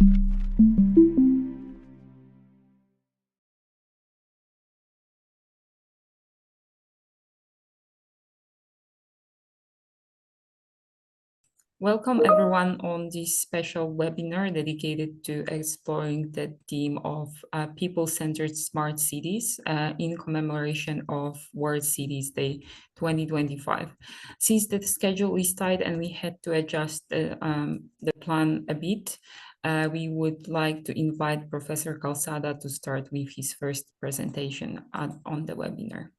Welcome everyone on this special webinar dedicated to exploring the theme of people-centered smart cities in commemoration of World Cities Day 2025. Since the schedule is tight and we had to adjust the plan a bit, we would like to invite Professor Calzada to start with his first presentation on the webinar.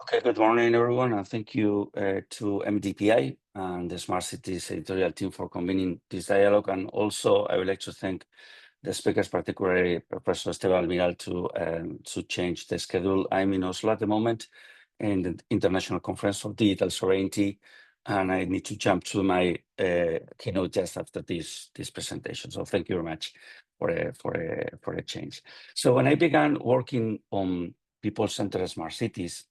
Okay, good morning, everyone, and thank you to MDPI and the Smart Cities editorial team for convening this dialogue. And also, I would like to thank the speakers, particularly Professor Esteban Almiral, to change the schedule. I'm in Oslo at the moment in the International Conference of Digital Sovereignty, and I need to jump to my keynote just after this presentation. So thank you very much for a change. So when I began working on people-centered smart cities,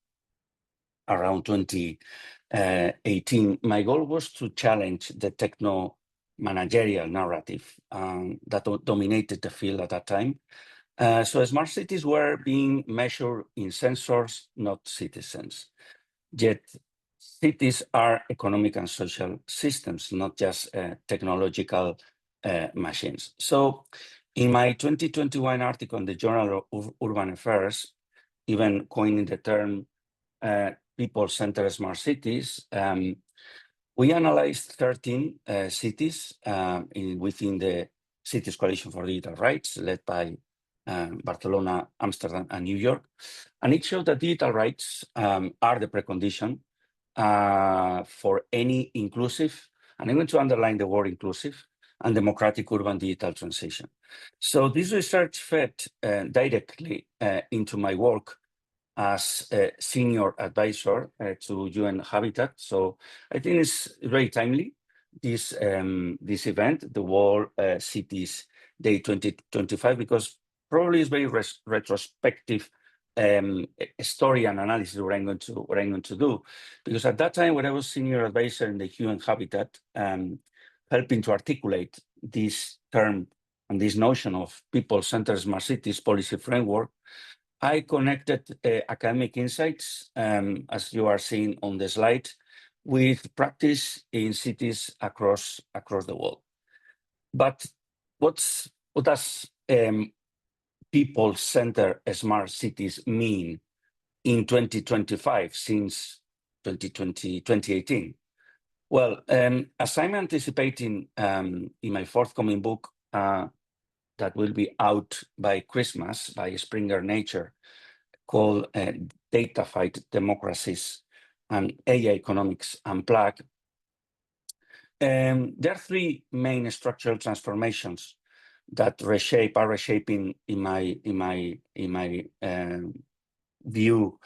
around 2018, my goal was to challenge the techno-managerial narrative that dominated the field at that time. So smart cities were being measured in sensors, not citizens. Yet cities are economic and social systems, not just technological machines. So in my 2021 article in the Journal of Urban Affairs, even coining the term people-centered smart cities, we analyzed 13 cities within the Cities Coalition for Digital Rights, led by Barcelona, Amsterdam, and New York. And it showed that digital rights are the precondition for any inclusive, and I'm going to underline the word inclusive, and democratic urban digital transition. So this research fed directly into my work as a senior advisor to UN Habitat. So I think it's very timely, this event, the World Cities Day 2025, because probably it's very retrospective story and analysis what I'm going to do. Because at that time, when I was senior advisor in the UN Habitat, helping to articulate this term and this notion of people-centered smart cities policy framework, I connected academic insights, as you are seeing on the slide, with practice in cities across the world. But what does people-centered smart cities mean in 2025 since 2018? Well, as I'm anticipating in my forthcoming book, that will be out by Christmas by Springer Nature, called Datafied Democracies and AI Economics Unplugged. There are three main structural transformations that are reshaping in my view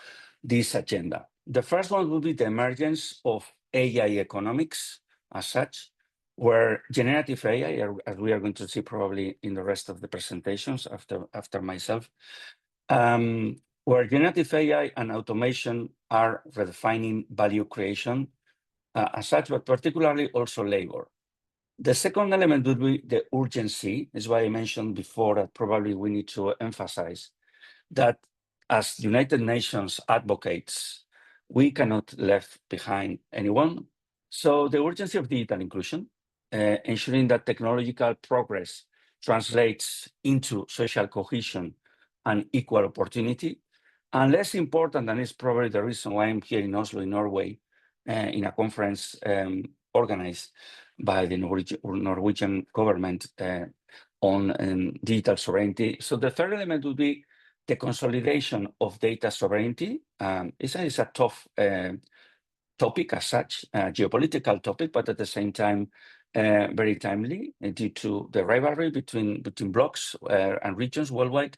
this agenda. The first one will be the emergence of AI economics as such, where generative AI, as we are going to see probably in the rest of the presentations after myself, where generative AI and automation are redefining value creation as such, but particularly also labor. The second element would be the urgency, is why I mentioned before that probably we need to emphasize that as United Nations advocates, we cannot leave behind anyone. So the urgency of digital inclusion, ensuring that technological progress translates into social cohesion and equal opportunity. And less important, and it's probably the reason why I'm here in Oslo, in Norway, in a conference organized by the Norwegian government on digital sovereignty. So the third element would be the consolidation of data sovereignty. It's a tough topic as such, geopolitical topic, but at the same time, very timely due to the rivalry between blocs and regions worldwide.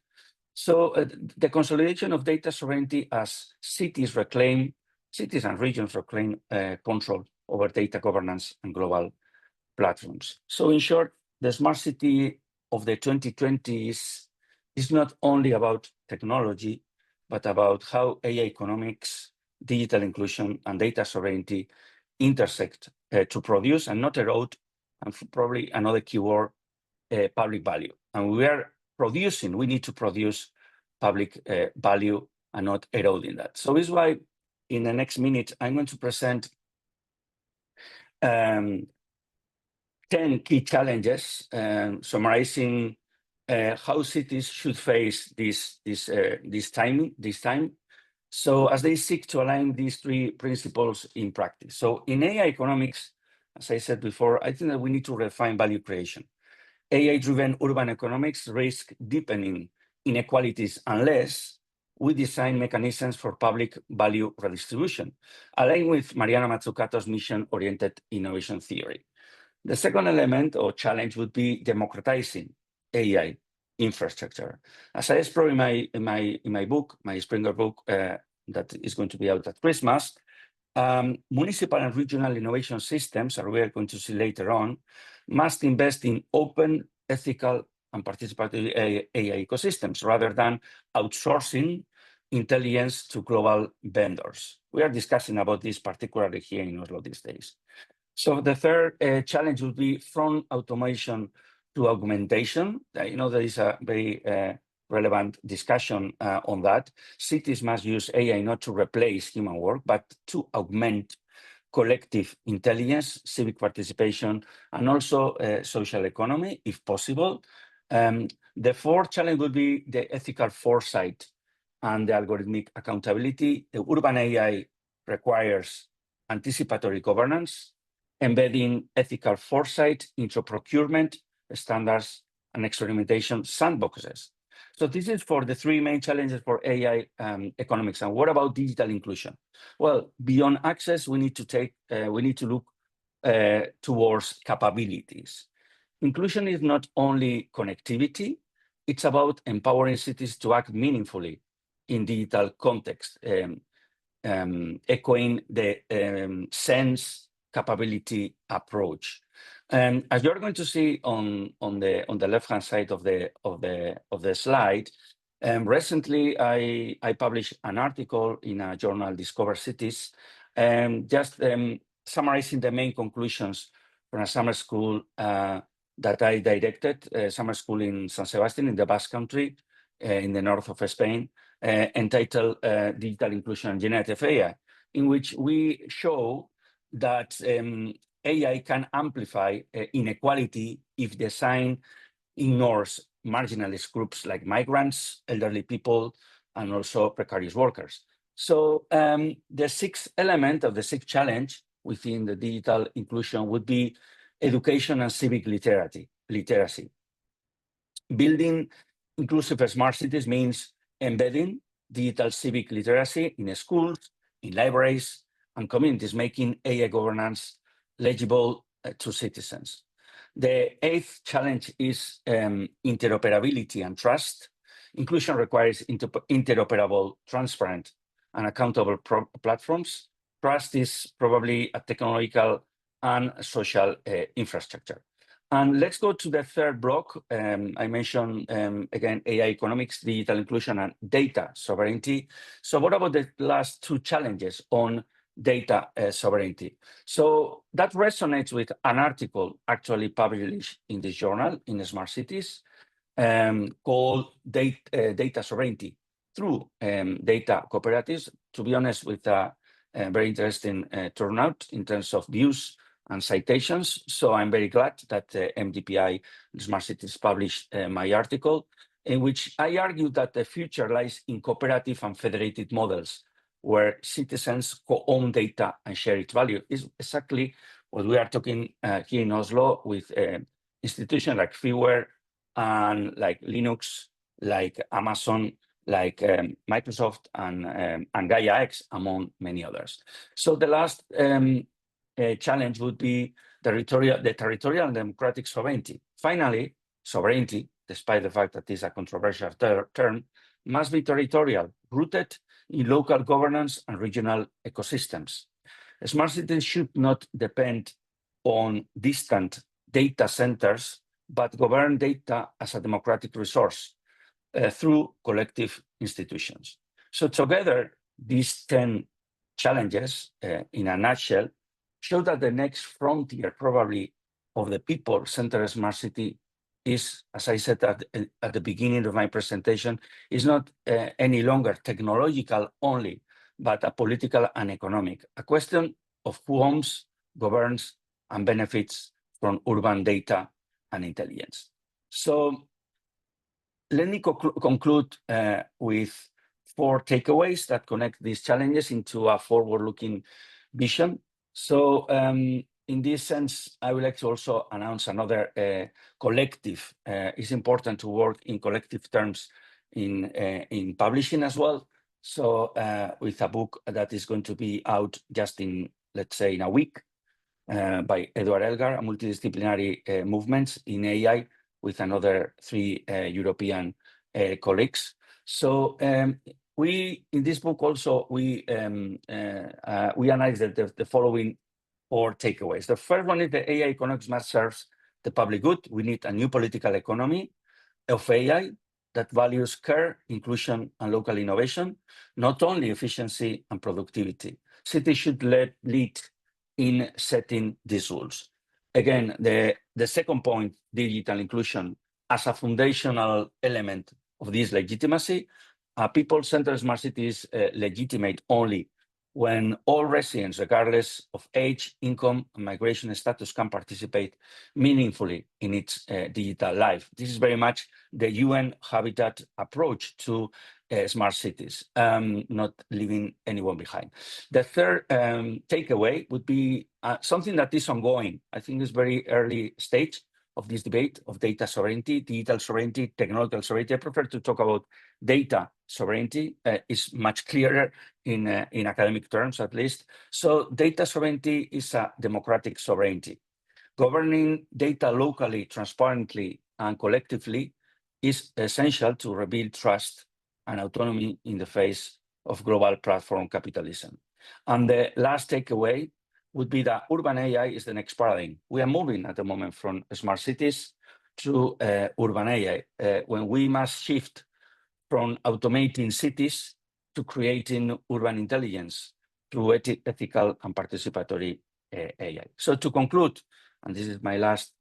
So the consolidation of data sovereignty as cities and regions reclaim control over data governance and global platforms. So in short, the smart city of the 2020s is not only about technology, but about how AI economics, digital inclusion, and data sovereignty intersect to produce and not erode, and probably another keyword, public value. And we need to produce public value and not eroding that. So this is why in the next minute, I'm going to present 10 key challenges, summarizing how cities should face this time. So as they seek to align these three principles in practice. So in AI economics, as I said before, I think that we need to refine value creation. AI-driven urban economics risk deepening inequalities unless we design mechanisms for public value redistribution, aligned with Mariana Mazzucato's mission-oriented innovation theory. The second element or challenge would be democratizing AI infrastructure. As I explore in my book, my Springer book, that is going to be out at Christmas, municipal and regional innovation systems, as we are going to see later on, must invest in open, ethical, and participatory AI ecosystems rather than outsourcing intelligence to global vendors. We are discussing about this particularly here in Oslo these days. So the third challenge would be from automation to augmentation. You know, there is a very relevant discussion on that. Cities must use AI not to replace human work, but to augment collective intelligence, civic participation, and also social economy, if possible. The fourth challenge would be the ethical foresight and the algorithmic accountability. The urban AI requires anticipatory governance, embedding ethical foresight into procurement standards and experimentation sandboxes. So this is for the three main challenges for AI economics. And what about digital inclusion? Well, beyond access, we need to look towards capabilities. Inclusion is not only connectivity, it's about empowering cities to act meaningfully in digital context, echoing the sense capability approach. And as you're going to see on the left-hand side of the slide, recently I published an article in a journal, Discover Cities, just summarizing the main conclusions from a summer school that I directed, summer school in San Sebastian in the Basque Country, in the north of Spain, entitled Digital Inclusion and Generative AI, in which we show that AI can amplify inequality if design ignores marginalized groups like migrants, elderly people, and also precarious workers. So the sixth element of the sixth challenge within the digital inclusion would be education and civic literacy. Building inclusive smart cities means embedding digital civic literacy in schools, in libraries, and communities, making AI governance legible to citizens. The eighth challenge is interoperability and trust. Inclusion requires interoperable, transparent, and accountable platforms. Trust is probably a technological and social infrastructure. And let's go to the third block. I mentioned, again, AI economics, digital inclusion, and data sovereignty. So what about the last two challenges on data sovereignty? So that resonates with an article actually published in this journal, in Smart Cities, called Data Sovereignty through Data Cooperatives. To be honest, with a very interesting turnout in terms of views and citations. So I'm very glad that MDPI Smart Cities published my article, in which I argue that the future lies in cooperative and federated models, where citizens co-own data and share its value. Is exactly what we are talking here in Oslo with institutions like freeware and like Linux, like Amazon, like Microsoft and Gaia X, among many others. So the last challenge would be the territorial and democratic sovereignty. Finally, sovereignty, despite the fact that it's a controversial term, must be territorial, rooted in local governance and regional ecosystems. Smart cities should not depend on distant data centers, but govern data as a democratic resource through collective institutions. So together, these 10 challenges, in a nutshell, show that the next frontier, probably, of the people-centered smart city is, as I said at the beginning of my presentation, is not any longer technological only, but a political and economic, a question of who owns, governs, and benefits from urban data and intelligence. So let me conclude with 4 takeaways that connect these challenges into a forward-looking vision. So in this sense, I would like to also announce another collective. It's important to work in collective terms in publishing as well. So with a book that is going to be out just in, let's say, in a week by Edward Elgar, Multidisciplinary Movements in AI, with another 3 European colleagues. So we, in this book also, we analyze the following 4 takeaways. The first one is the AI economics must serve the public good. We need a new political economy of AI that values care, inclusion, and local innovation, not only efficiency and productivity. Cities should lead in setting these rules. Again, the second point, digital inclusion, as a foundational element of this legitimacy. People-centered smart cities legitimate only when all residents, regardless of age, income, and migration status, can participate meaningfully in its digital life. This is very much the UN Habitat approach to smart cities, not leaving anyone behind. The third takeaway would be something that is ongoing. I think it's very early stage of this debate of data sovereignty, digital sovereignty, technological sovereignty. I prefer to talk about data sovereignty. Is much clearer in academic terms, at least. So data sovereignty is a democratic sovereignty. Governing data locally, transparently, and collectively is essential to rebuild trust and autonomy in the face of global platform capitalism. And the last takeaway would be that urban AI is the next paradigm. We are moving at the moment from smart cities to urban AI, when we must shift from automating cities to creating urban intelligence through ethical and participatory AI. So to conclude, and this is my last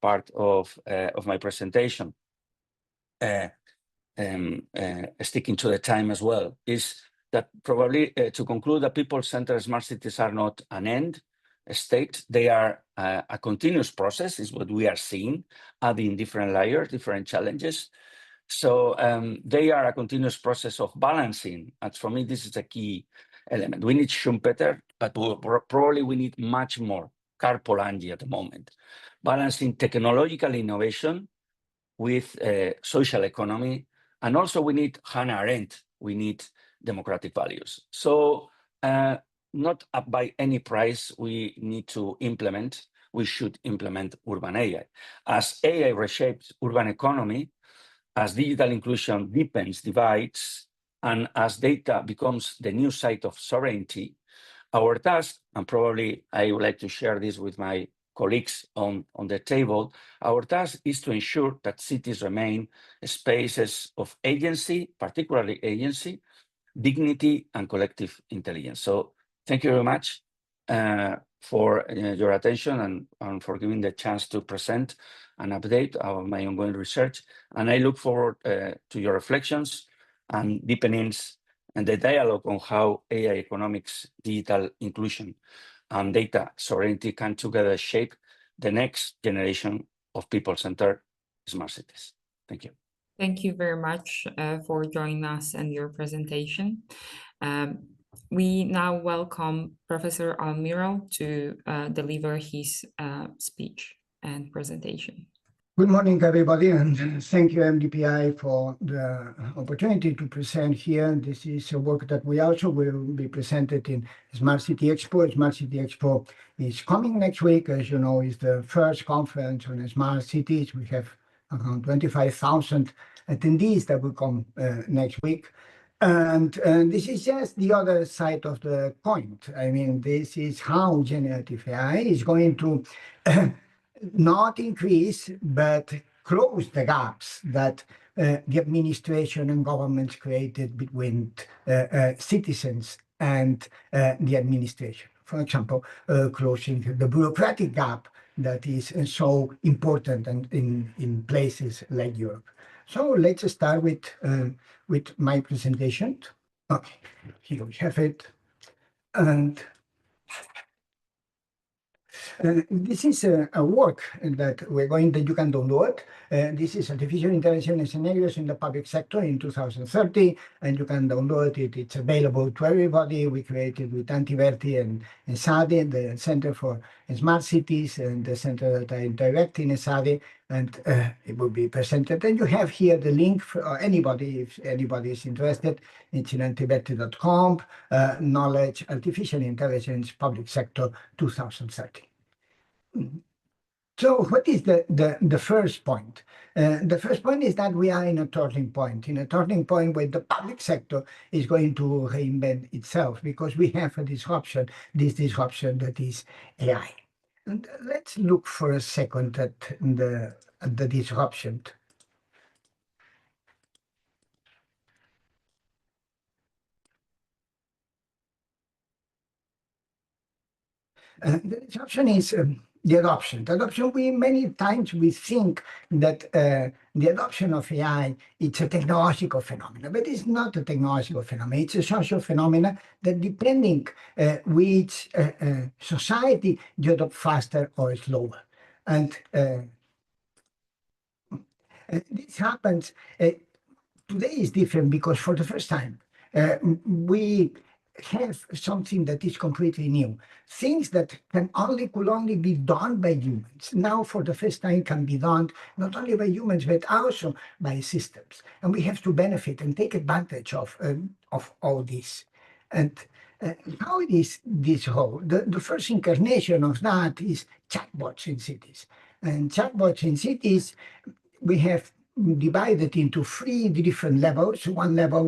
part of my presentation, sticking to the time as well, is that probably to conclude that people-centered smart cities are not an end state. They are a continuous process, is what we are seeing, adding different layers, different challenges. So they are a continuous process of balancing. And for me, this is a key element. We need Schumpeter, but probably we need much more Karpolanyi at the moment. Balancing technological innovation with social economy. And also we need Hannah Arendt. We need democratic values. So not by any price, we need to implement, we should implement urban AI. As AI reshapes urban economy, as digital inclusion deepens divides, and as data becomes the new site of sovereignty, our task, and probably I would like to share this with my colleagues on the table, our task is to ensure that cities remain spaces of agency, particularly agency, dignity, and collective intelligence. So thank you very much for your attention and for giving the chance to present an update of my ongoing research. And I look forward to your reflections and deepenings and the dialogue on how AI economics, digital inclusion, and data sovereignty can together shape the next generation of people-centered smart cities. Thank you. Thank you very much for joining us and your presentation. We now welcome Professor Almiral to deliver his speech and presentation. Good morning, everybody, and thank you, MDPI, for the opportunity to present here. This is a work that we also will be presented in Smart City Expo. Smart City Expo is coming next week. As you know, it's the first conference on smart cities. We have around 25,000 attendees that will come next week. And this is just the other side of the point. I mean, this is how generative AI is going to not increase, but close the gaps that the administration and governments created between citizens and the administration. For example, closing the bureaucratic gap that is so important and in places like Europe. So let's start with my presentation. Okay, here we have it. And this is a work that you can download. This is artificial intelligence scenarios in the public sector in 2030, and you can download it. It's available to everybody. We created with Antiverti and SADE, the Center for Smart Cities, and the center that I direct in SADE, and it will be presented. And you have here the link for anybody, if anybody is interested. It's in antiverti.com, Knowledge, Artificial Intelligence, Public Sector 2030. So what is the first point? The first point is that we are in a turning point where the public sector is going to reinvent itself because we have a disruption, this disruption that is AI. And let's look for a second at the disruption. The disruption is the adoption. The adoption, many times we think that the adoption of AI, it's a technological phenomenon, but it's not a technological phenomenon. It's a social phenomenon that depending which society you adopt faster or slower. And this happens, today is different because for the first time, we have something that is completely new. Things that could only be done by humans. Now, for the first time, can be done not only by humans, but also by systems. And we have to benefit and take advantage of all this. And how is this whole? The first incarnation of that is chatbots in cities. And chatbots in cities, we have divided into three different levels. One level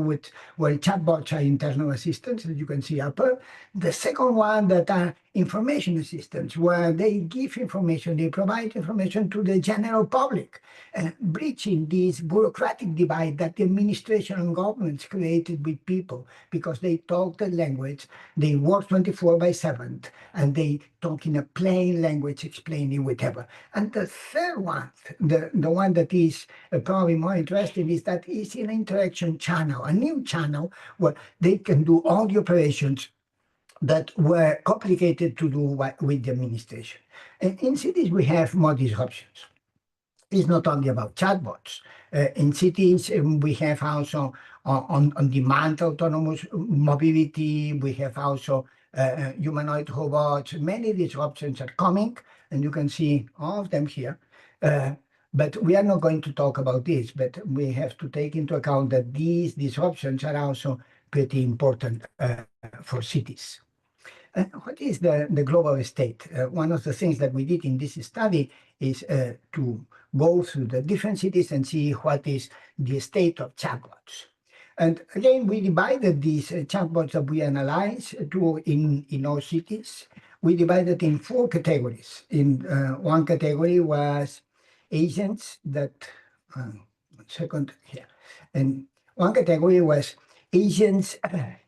where chatbots are internal assistants, as you can see upper. The second one that are information assistants, where they give information, they provide information to the general public, breaching this bureaucratic divide that the administration and governments created with people because they talk the language, they work 24/7, and they talk in a plain language, explaining whatever. And the third one, the one that is probably more interesting, is that it's an interaction channel, a new channel where they can do all the operations that were complicated to do with the administration. And in cities, we have more disruptions. It's not only about chatbots. In cities, we have also on-demand autonomous mobility. We have also humanoid robots. Many disruptions are coming, and you can see all of them here. But we are not going to talk about this, but we have to take into account that these disruptions are also pretty important for cities. What is the global state? One of the things that we did in this study is to go through the different cities and see what is the state of chatbots. And again, we divided these chatbots that we analyzed in all cities. We divided in four categories. In one category was agents that, one second here. And one category was agents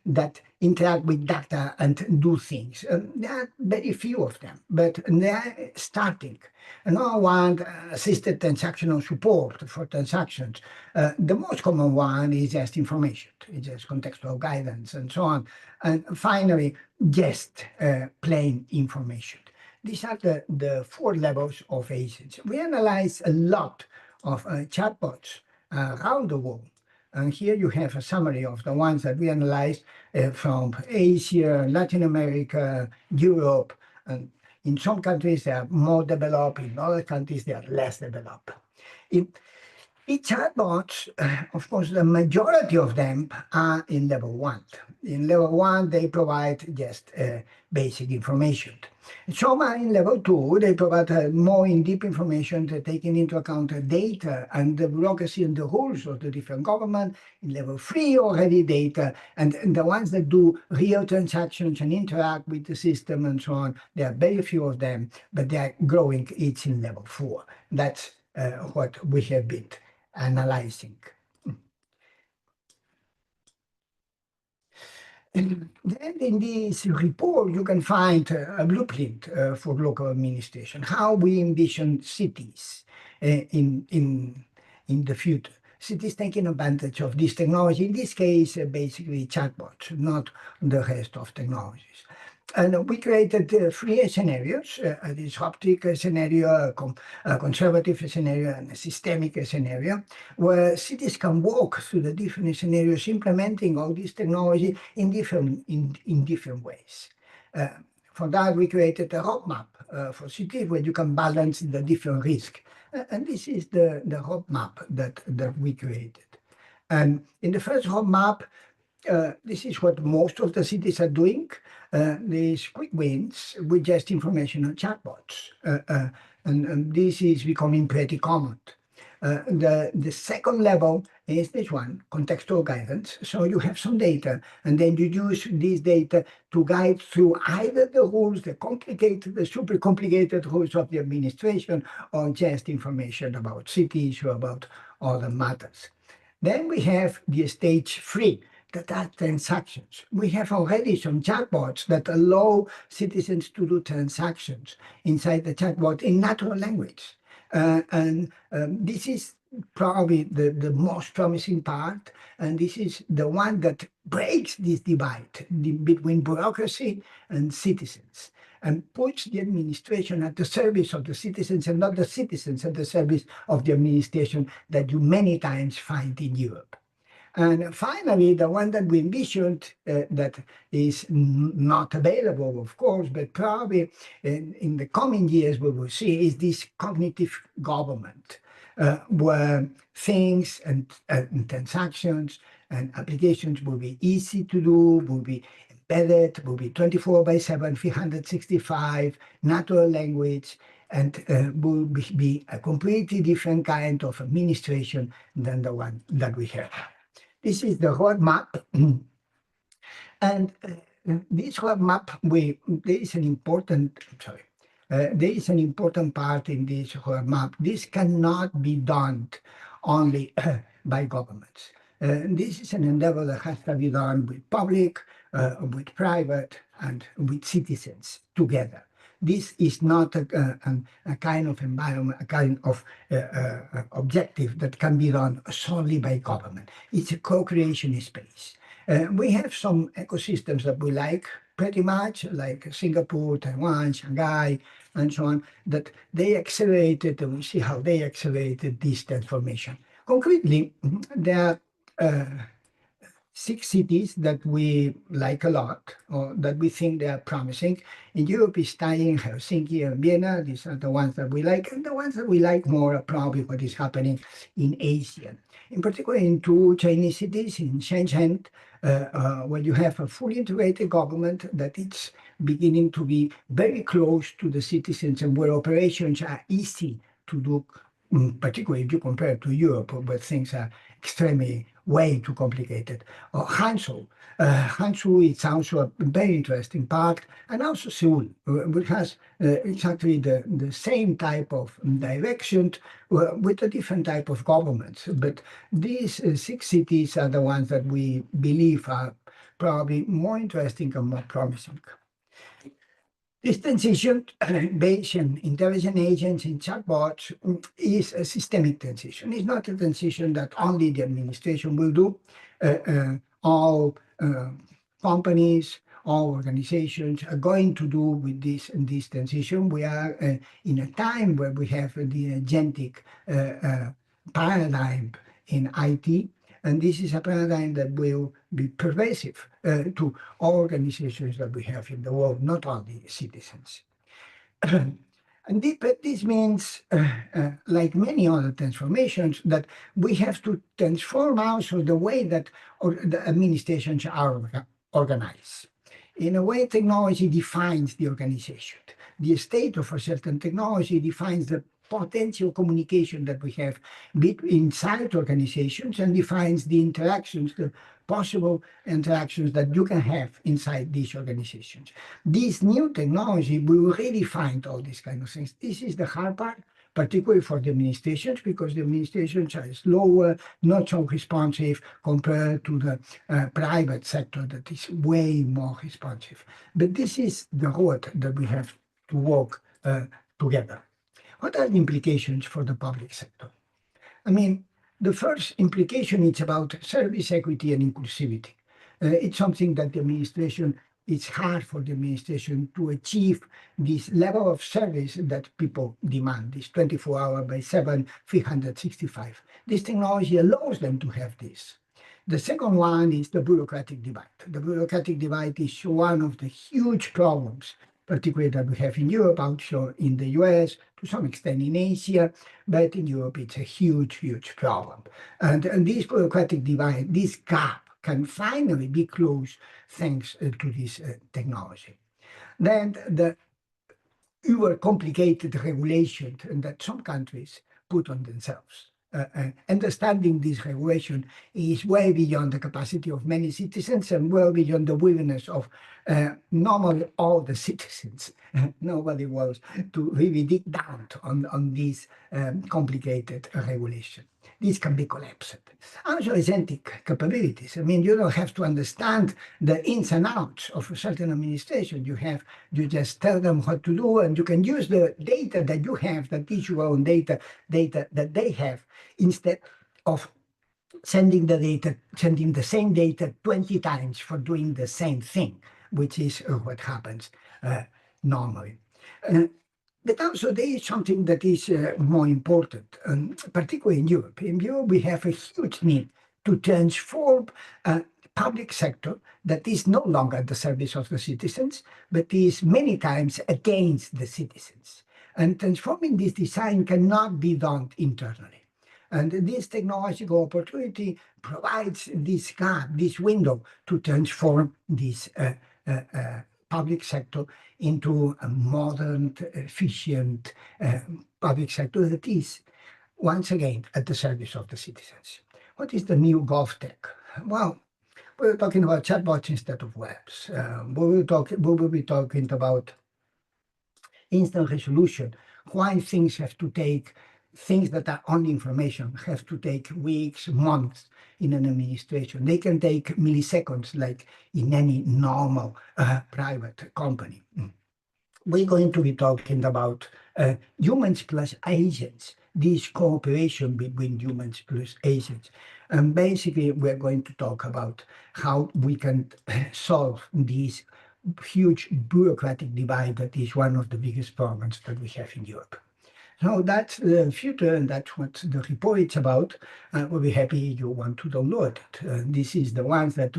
that interact with data and do things. There are very few of them, but they are starting. Another one, assisted transactional support for transactions. The most common one is just information. It's just contextual guidance and so on. And finally, just plain information. These are the four levels of agents. We analyze a lot of chatbots around the world. And here you have a summary of the ones that we analyzed from Asia, Latin America, Europe. And in some countries, they are more developed. In other countries, they are less developed. Each chatbots, of course, the majority of them are in level one. In level one, they provide just basic information. Some are in level two, they provide more in-depth information, taking into account the data and the bureaucracy and the rules of the different government. In level three, already data, and the ones that do real transactions and interact with the system and so on, there are very few of them, but they are growing each in level four. That's what we have been analyzing. Then in this report, you can find a blueprint for local administration, how we envision cities in the future. Cities taking advantage of this technology, in this case, basically chatbots, not the rest of technologies. And we created three scenarios, a disruptive scenario, a conservative scenario, and a systemic scenario, where cities can walk through the different scenarios, implementing all this technology in different ways. For that, we created a roadmap for cities where you can balance the different risks. And this is the roadmap that we created. And in the first roadmap, this is what most of the cities are doing. These quick wins with just information on chatbots. And this is becoming pretty common. The second level is this one, contextual guidance. So you have some data, and then you use this data to guide through either the rules, the super complicated rules of the administration, or just information about cities or about other matters. Then we have the stage 3, that are transactions. We have already some chatbots that allow citizens to do transactions inside the chatbot in natural language. And this is probably the most promising part, and this is the one that breaks this divide between bureaucracy and citizens, and puts the administration at the service of the citizens and not the citizens at the service of the administration that you many times find in Europe. And finally, the one that we envisioned that is not available, of course, but probably in the coming years we will see is this cognitive government, where things and transactions and applications will be easy to do, will be embedded, will be 24/7, 365, natural language, and will be a completely different kind of administration than the one that we have. This is the roadmap, and this roadmap, there is an important part in this roadmap. This cannot be done only by governments. This is an endeavor that has to be done with public, with private, and with citizens together. This is not a kind of environment, a kind of objective that can be done solely by government. It's a co-creation space. We have some ecosystems that we like pretty much, like Singapore, Taiwan, Shanghai, and so on, that they accelerated, and we see how they accelerated this transformation. Concretely, there are 6 cities that we like a lot, or that we think they are promising. In Europe is Tallinn, Helsinki, and Vienna. These are the ones that we like, and the ones that we like more are probably what is happening in Asia. In particular, in 2 Chinese cities, in Shenzhen, where you have a fully integrated government that it's beginning to be very close to the citizens, and where operations are easy to do, particularly if you compare to Europe, where things are extremely way too complicated. Or Hangzhou. Hangzhou is also a very interesting part, and also Seoul, which has exactly the same type of direction with a different type of governments. But these 6 cities are the ones that we believe are probably more interesting and more promising. This transition based on intelligent agents in chatbots is a systemic transition. It's not a transition that only the administration will do. All companies, all organizations are going to do with this transition. We are in a time where we have the agentic paradigm in IT. And this is a paradigm that will be pervasive to all organizations that we have in the world, not only citizens. And this means, like many other transformations, that we have to transform also the way that the administrations are organized. In a way, technology defines the organization. The state of a certain technology defines the potential communication that we have inside organizations, and defines the interactions, the possible interactions that you can have inside these organizations. This new technology will redefine all these kind of things. This is the hard part, particularly for the administrations, because the administrations are slower, not so responsive compared to the private sector that is way more responsive. But this is the road that we have to walk together. What are the implications for the public sector? I mean, the first implication is about service equity and inclusivity. It's something that the administration, it's hard for the administration to achieve this level of service that people demand, this 24 hours by 7, 365. This technology allows them to have this. The second one is the bureaucratic divide. The bureaucratic divide is one of the huge problems, particularly that we have in Europe, also in the US, to some extent in Asia, but in Europe it's a huge, huge problem. And this bureaucratic divide, this gap can finally be closed thanks to this technology. Then the complicated regulation that some countries put on themselves. Understanding this regulation is way beyond the capacity of many citizens and well beyond the willingness of normally all the citizens. Nobody wants to really dig down on this complicated regulation. This can be collapsed. Also, agentic capabilities. I mean, you don't have to understand the ins and outs of a certain administration. You just tell them what to do, and you can use the data that you have, that is your own data that they have, instead of sending the same data 20 times for doing the same thing, which is what happens normally. But also there is something that is more important, particularly in Europe. In Europe, we have a huge need to transform a public sector that is no longer at the service of the citizens, but is many times against the citizens. And transforming this design cannot be done internally. And this technological opportunity provides this gap, this window to transform this public sector into a modern, efficient public sector that is, once again, at the service of the citizens. What is the new GovTech? Well, we're talking about chatbots instead of webs. We will be talking about instant resolution, why things that are only information have to take weeks, months in an administration. They can take milliseconds like in any normal private company. We're going to be talking about humans plus agents, this cooperation between humans plus agents. And basically, we're going to talk about how we can solve this huge bureaucratic divide that is one of the biggest problems that we have in Europe. So that's the future, and that's what the report is about. We'll be happy you want to download it. This is the ones that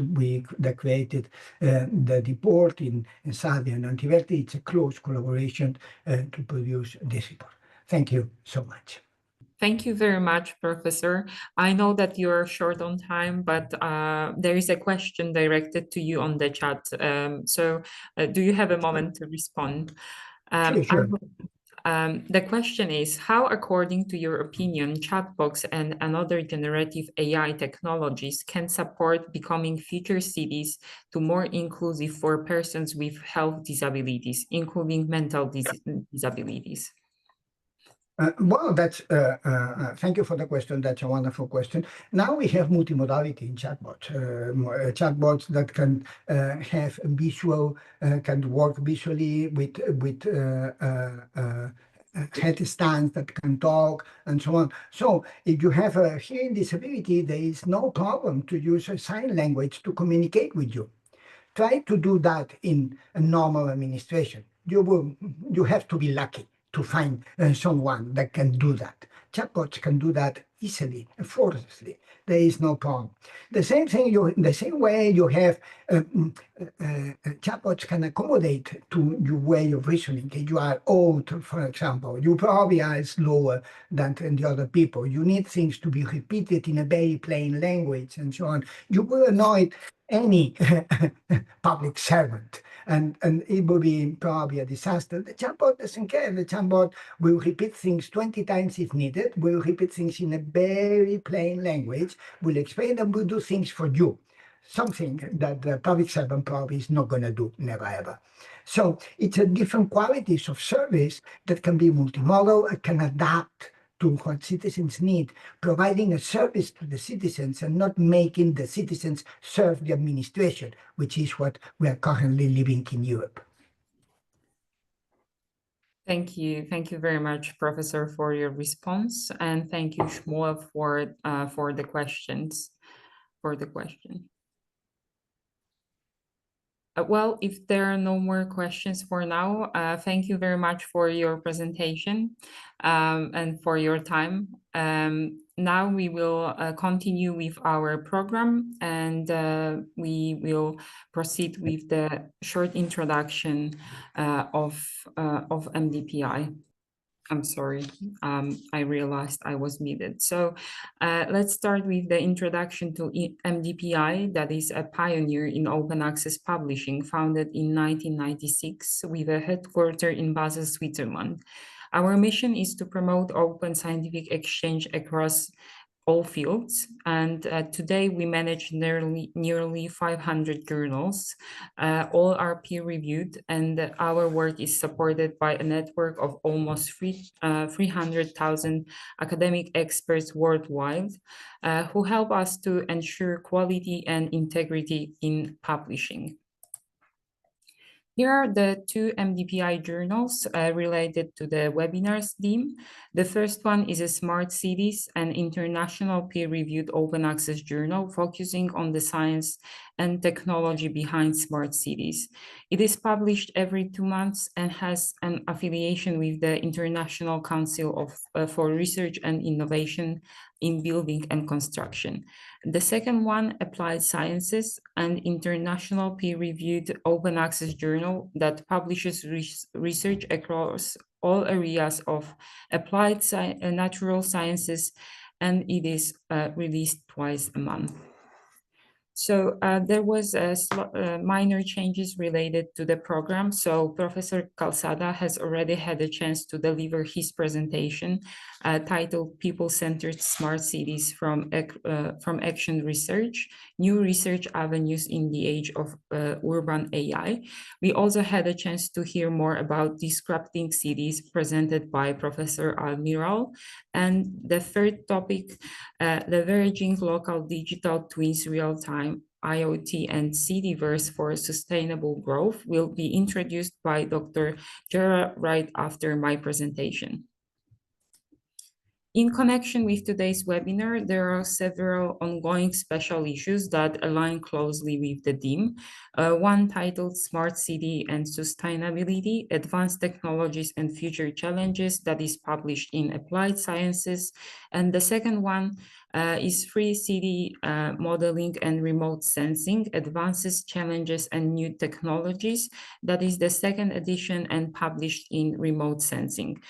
created the report in Sadia and Antiverti. It's a close collaboration to produce this report. Thank you so much. Thank you very much, Professor. I know that you're short on time, but there is a question directed to you on the chat. So do you have a moment to respond? Sure. The question is, how, according to your opinion, chatbots and another generative AI technologies can support becoming future cities to more inclusive for persons with health disabilities, including mental disabilities? Well, that's thank you for the question. That's a wonderful question. Now we have multimodality in chatbots, chatbots that can have visual, can work visually with headstands that can talk and so on. So if you have a hearing disability, there is no problem to use a sign language to communicate with you. Try to do that in a normal administration. You have to be lucky to find someone that can do that. Chatbots can do that easily, effortlessly. There is no problem. The same thing, the same way you have chatbots can accommodate to your way of reasoning. If you are old, for example, you probably are slower than the other people. You need things to be repeated in a very plain language and so on. You will annoy any public servant, and it will be probably a disaster. The chatbot doesn't care. The chatbot will repeat things 20 times if needed, will repeat things in a very plain language, will explain them, will do things for you. something that the public servant probably is not going to do, never ever. So it's a different qualities of service that can be multimodal and can adapt to what citizens need, providing a service to the citizens and not making the citizens serve the administration, which is what we are currently living in Europe. Thank you. Thank you very much, Professor, for your response. And thank you, Shmuel, for the questions, for the question. Well, if there are no more questions for now, thank you very much for your presentation and for your time. Now we will continue with our program, and we will proceed with the short introduction of MDPI. I'm sorry, I realized I was muted. So let's start with the introduction to MDPI, that is a pioneer in open access publishing, founded in 1996 with a headquarters in Basel, Switzerland. Our mission is to promote open scientific exchange across all fields, and today we manage nearly 500 journals. All are peer-reviewed, and our work is supported by a network of almost 300,000 academic experts worldwide who help us to ensure quality and integrity in publishing. Here are the two MDPI journals related to the webinars theme. The first one is a Smart Cities, an international peer-reviewed open access journal focusing on the science and technology behind smart cities. It is published every 2 months and has an affiliation with the International Council for Research and Innovation in Building and Construction. The second one, Applied Sciences, an international peer-reviewed open access journal that publishes research across all areas of applied natural sciences, and it is released twice a month. So there was minor changes related to the program. So Professor Calzada has already had a chance to deliver his presentation titled People-Centered Smart Cities from Action Research, New Research Avenues in the Age of Urban AI. We also had a chance to hear more about disrupting cities presented by Professor Almiral. And the third topic, leveraging local digital twins real-time IoT and Cityverse for sustainable growth, will be introduced by Dr. Gerard right after my presentation. In connection with today's webinar, there are several ongoing special issues that align closely with the theme. One titled Smart City and Sustainability, Advanced Technologies and Future Challenges, that is published in Applied Sciences. And the second one is Free City Modeling and Remote Sensing, Advances, Challenges and New Technologies, that is the second edition and published in Remote Sensing.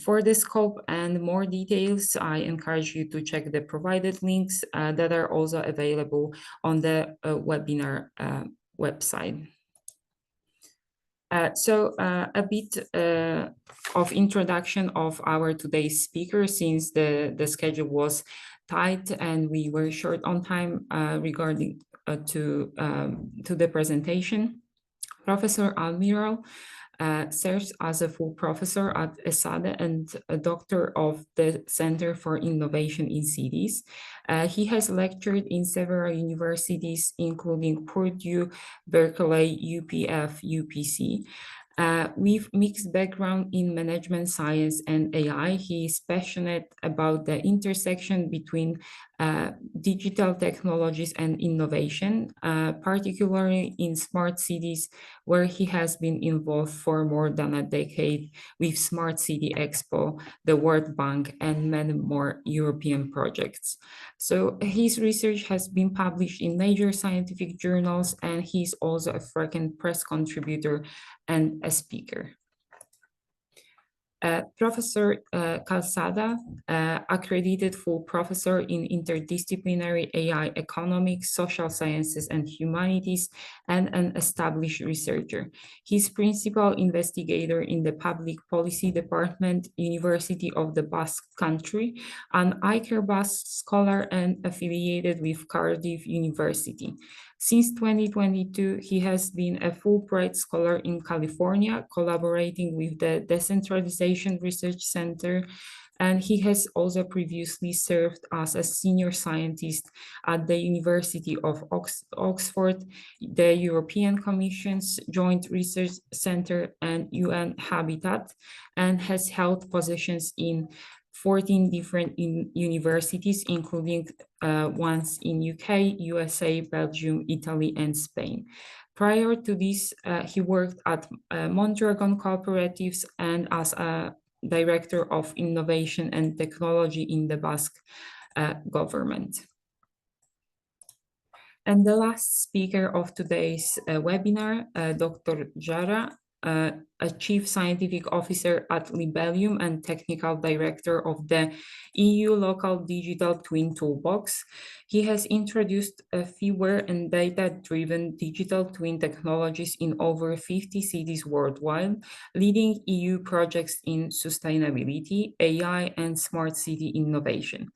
For the scope and more details, I encourage you to check the provided links that are also available on the webinar website. So a bit of introduction of our today's speaker, since the schedule was tight and we were short on time regarding to the presentation. Professor Almiral serves as a full professor at ESADE and a doctor of the Center for Innovation in Cities. He has lectured in several universities, including Purdue, Berkeley, UPF, UPC. With mixed background in management science and AI, he is passionate about the intersection between digital technologies and innovation, particularly in smart cities, where he has been involved for more than a decade with Smart City Expo, the World Bank, and many more European projects. So his research has been published in major scientific journals, and he's also a frequent press contributor and a speaker. Professor Calzada, accredited full professor in interdisciplinary AI economics, social sciences, and humanities, and an established researcher. He's principal investigator in the Public Policy Department, University of the Basque Country, an Iker Basque scholar and affiliated with Cardiff University. Since 2022, he has been a Fulbright Scholar in California, collaborating with the Decentralization Research Center, and he has also previously served as a senior scientist at the University of Oxford, the European Commission's Joint Research Center, and UN Habitat, and has held positions in 14 different universities, including ones in UK, USA, Belgium, Italy, and Spain. Prior to this, he worked at Mondragon Cooperatives and as a Director of Innovation and Technology in the Basque government. And the last speaker of today's webinar, Dr. Jara, a Chief Scientific Officer at Libellium and Technical Director of the EU Local Digital Twin Toolbox. He has introduced fewer and data-driven digital twin technologies in over 50 cities worldwide, leading EU projects in sustainability, AI, and smart city innovation.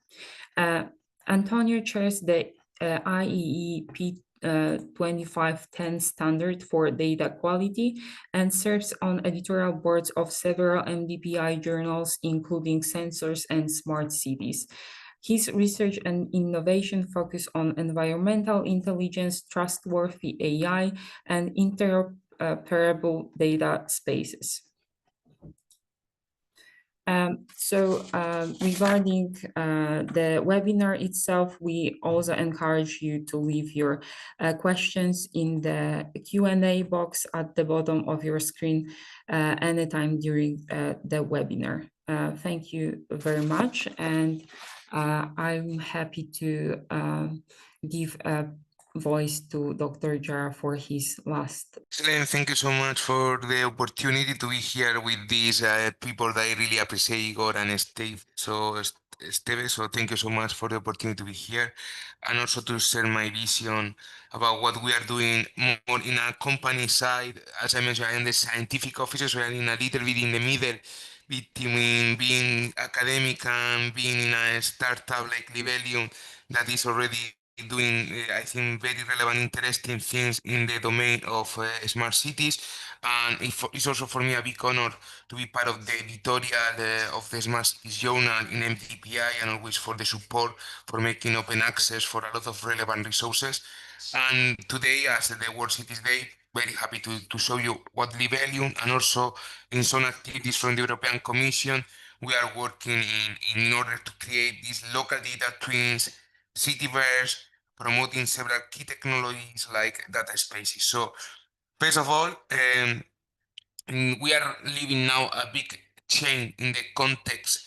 Antonio chairs the IEEE 2510 standard for data quality and serves on editorial boards of several MDPI journals, including Sensors and Smart Cities. His research and innovation focus on environmental intelligence, trustworthy AI, and interoperable data spaces. Regarding the webinar itself, we also encourage you to leave your questions in the Q&A box at the bottom of your screen anytime during the webinar. Thank you very much, and I'm happy to give a voice to Dr. Jara for his last. Excellent. Thank you so much for the opportunity to be here with these people that I really appreciate, Igor and Steve. Esteve, so thank you so much for the opportunity to be here and also to share my vision about what we are doing more in a company side. As I mentioned, I am the scientific officer, so I am in a little bit in the middle between being academic and being in a startup like Libellium that is already doing, I think, very relevant, interesting things in the domain of smart cities. And it's also for me a big honor to be part of the editorial of the Smart Cities Journal in MDPI, and always for the support for making open access for a lot of relevant resources. And today, as the World Cities Day, very happy to show you what Libellium and also in some activities from the European Commission we are working in order to create these local data twins, cityverse, promoting several key technologies like data spaces. So first of all, we are living now a big change in the context,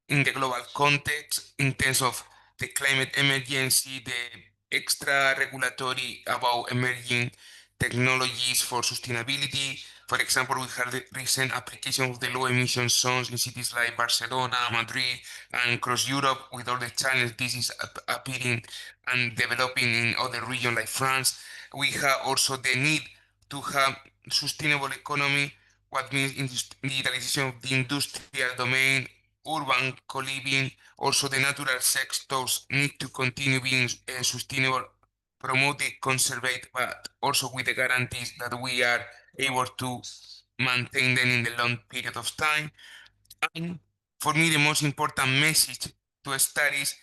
in the global context, in terms of the climate emergency, the extra regulatory about emerging technologies for sustainability. For example, we had the recent application of the low emission zones in cities like Barcelona, Madrid, and across Europe, with all the challenges this is appearing and developing in other regions like France. We have also the need to have sustainable economy, what means digitalization of the industrial domain, urban co-living. Also the natural sectors need to continue being sustainable, promoted, conserved, but also with the guarantees that we are able to maintain them in the long period of time. And for me, the most important message to start is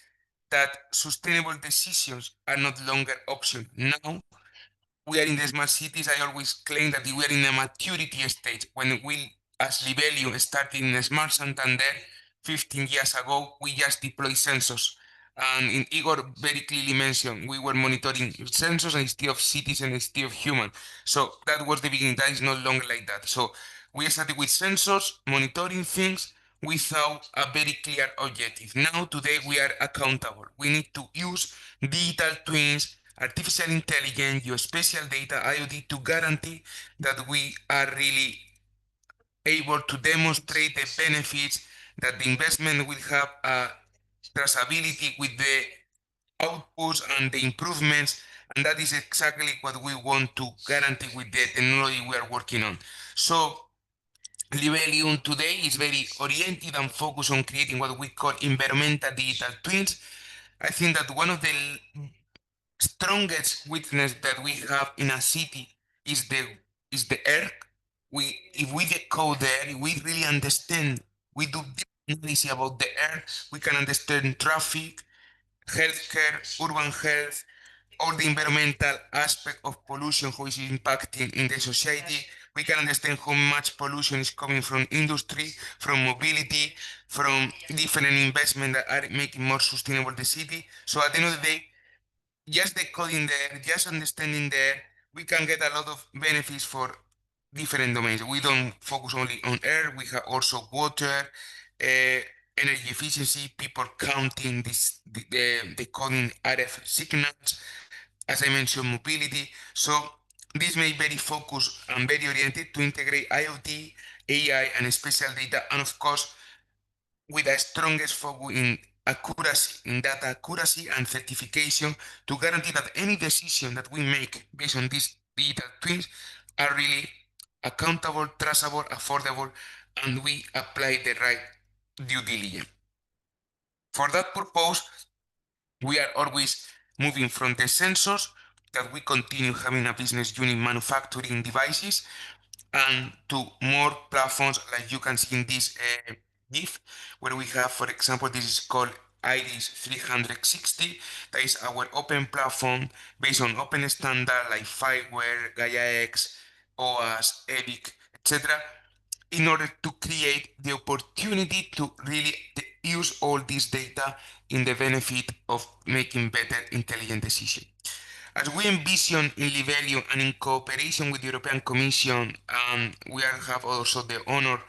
that sustainable decisions are not longer options. Now we are in the smart cities. I always claim that we are in a maturity stage. When we, as Libellium, started in Smart Santander 15 years ago, we just deployed sensors. And in Igor very clearly mentioned, we were monitoring sensors instead of cities and instead of human. So that was the beginning. That is no longer like that. So we started with sensors, monitoring things without a very clear objective. Now, today, we are accountable. We need to use digital twins, artificial intelligence, geospatial data, IoT, to guarantee that we are really able to demonstrate the benefits that the investment will have traceability with the outputs and the improvements, and that is exactly what we want to guarantee with the technology we are working on. So Libelium today is very oriented and focused on creating what we call environmental digital twins. I think that one of the strongest witness that we have in a city is the air. If we decode the air, if we really understand, we do deep analysis about the air, we can understand traffic, healthcare, urban health, all the environmental aspect of pollution, how is it impacting in the society. We can understand how much pollution is coming from industry, from mobility, from different investment that are making more sustainable the city. So at the end of the day, just decoding there, just understanding there, we can get a lot of benefits for different domains. We don't focus only on air, we have also water, energy efficiency, people counting the decoding RF signals, as I mentioned, mobility. So this may be very focused and very oriented to integrate IoT, AI, and spatial data, and of course, with a strongest focus in accuracy, in data accuracy and certification to guarantee that any decision that we make based on these digital twins are really accountable, traceable, affordable, and we apply the right due diligence. For that purpose, we are always moving from the sensors that we continue having a business unit manufacturing devices and to more platforms like you can see in this GIF, where we have, for example, this is called Iris 360. That is our open platform based on open standard like Fireware, GaiaX, OAS, EBIC, etc., in order to create the opportunity to really use all this data in the benefit of making better intelligent decisions. As we envision in Libelium and in cooperation with the European Commission, we have also the honor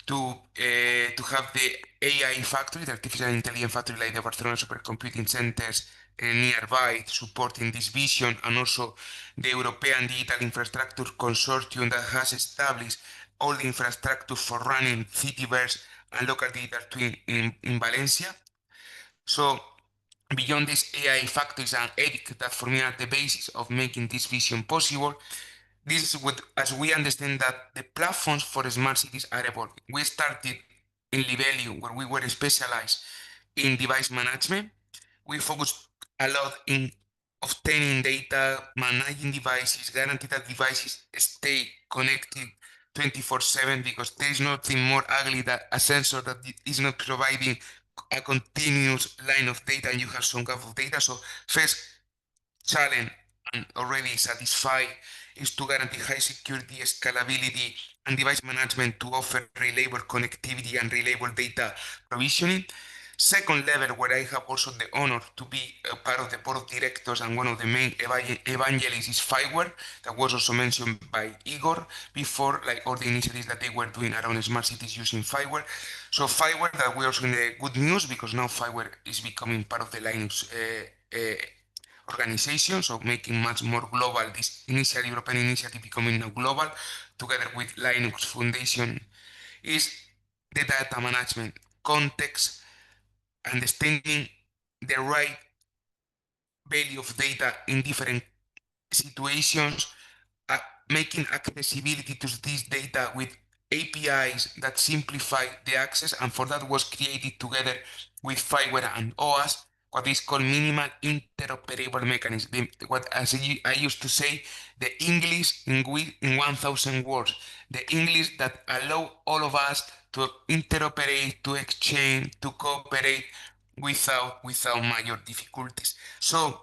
to have the AI factory, the artificial intelligence factory, like the Barcelona supercomputing centers nearby, supporting this vision, and also the European Digital Infrastructure Consortium that has established all the infrastructure for running Cityverse and local digital twin in Valencia. So beyond these AI factories and EDIC that for me are the basis of making this vision possible, this is what, as we understand that the platforms for smart cities are evolving. We started in Libelium, where we were specialized in device management. We focused a lot in obtaining data, managing devices, guarantee that devices stay connected 24/7, because there is nothing more ugly than a sensor that is not providing a continuous line of data and you have some gap of data. So first challenge and already satisfied is to guarantee high security, scalability, and device management to offer reliable connectivity and reliable data provisioning. Second level, where I have also the honor to be a part of the board of directors and one of the main evangelists is Fireware, that was also mentioned by Igor before, like all the initiatives that they were doing around smart cities using Fireware. So Fireware, that we're also in the good news, because now Fireware is becoming part of the Linux organization, so making much more global, this initial European initiative becoming now global, together with Linux Foundation, is the data management context, understanding the right value of data in different situations, making accessibility to this data with APIs that simplify the access, and for that was created together with Fireware and OAS, what is called minimal interoperable mechanism. What, as I used to say, the English in 1,000 words, the English that allow all of us to interoperate, to exchange, to cooperate without major difficulties. So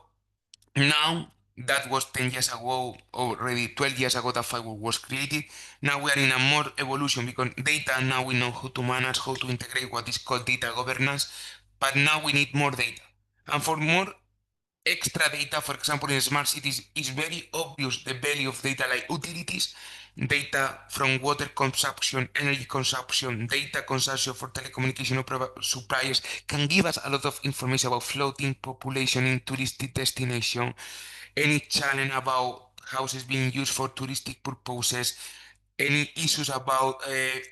now, that was 10 years ago, already 12 years ago that Firewall was created. Now we are in a more evolution, because data, now we know how to manage, how to integrate what is called data governance, but now we need more data. And for more extra data, for example, in smart cities, it's very obvious the value of data like utilities, data from water consumption, energy consumption, data consumption for telecommunication suppliers can give us a lot of information about floating population in touristic destination, any challenge about houses being used for touristic purposes, any issues about